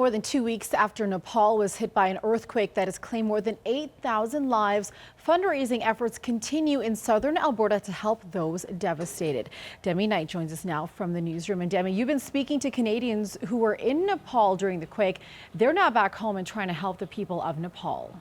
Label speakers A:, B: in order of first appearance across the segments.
A: More than 2 weeks after Nepal was hit by an earthquake that has claimed more than 8,000 lives, fundraising efforts continue in southern Alberta to help those devastated. Demi Knight joins us now from the newsroom. And Demi, you've been speaking to Canadians who were in Nepal during the quake. They're now back home and trying to help the people of Nepal.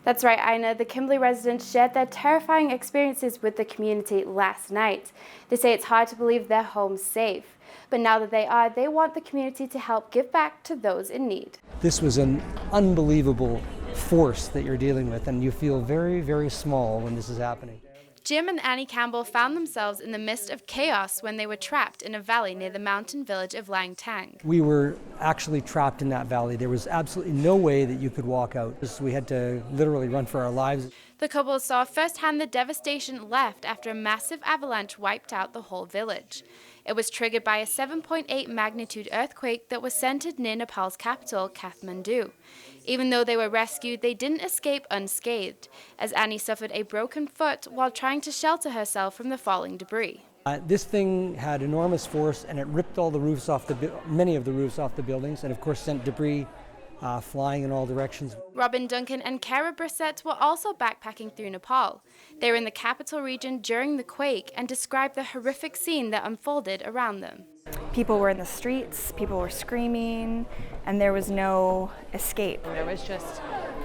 B: That's right, Ina. The Kimberley residents shared their terrifying experiences with the community last night. They say it's hard to believe their home's safe. But now that they want the community to help give back to those in need.
C: This was an unbelievable force that you're dealing with, and you feel very, very small when this is happening.
B: Jim and Annie Campbell found themselves in the midst of chaos when they were trapped in a valley near the mountain village of Langtang.
C: We were actually trapped in that valley. There was absolutely no way that you could walk out. We had to literally run for our lives.
B: The couple saw firsthand the devastation left after a massive avalanche wiped out the whole village. It was triggered by a 7.8 magnitude earthquake that was centered near Nepal's capital, Kathmandu. Even though they were rescued, they didn't escape unscathed, as Annie suffered a broken foot while trying to shelter herself from the falling debris.
C: This thing had enormous force, and it ripped all the roofs off many of the roofs off the buildings, and of course sent debris flying in all directions.
B: Robin Duncan and Kara Brissett were also backpacking through Nepal. They were in the capital region during the quake and described the horrific scene that unfolded around them.
D: People were in the streets, people were screaming, and there was no escape.
E: There was just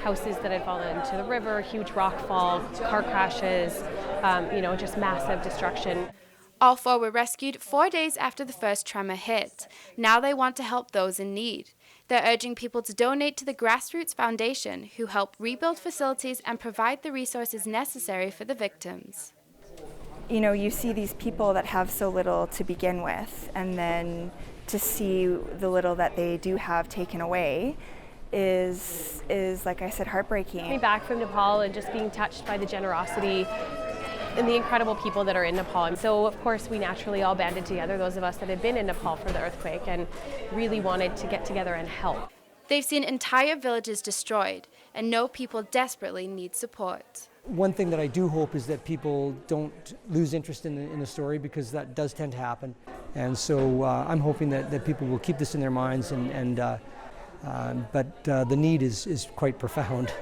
E: houses that had fallen into the river, huge rock fall, car crashes, just massive destruction.
B: All four were rescued 4 days after the first tremor hit. Now they want to help those in need. They're urging people to donate to the Grassroots Foundation, who help rebuild facilities and provide the resources necessary for the victims.
D: You know, you see these people that have so little to begin with, and then to see the little that they do have taken away is like I said, heartbreaking.
E: Coming back from Nepal and just being touched by the generosity and the incredible people that are in Nepal. And so, of course, we naturally all banded together, those of us that had been in Nepal for the earthquake, and really wanted to get together and help.
B: They've seen entire villages destroyed and know people desperately need support.
C: One thing that I do hope is that people don't lose interest in the story, because that does tend to happen. And so I'm hoping that people will keep this in their minds, but the need is quite profound.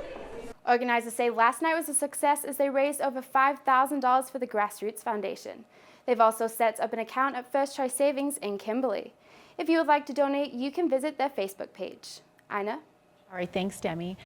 B: Organizers say last night was a success as they raised over $5,000 for the Grassroots Foundation. They've also set up an account at First Choice Savings in Kimberley. If you would like to donate, you can visit their Facebook page. Ina?
A: All right, thanks, Demi.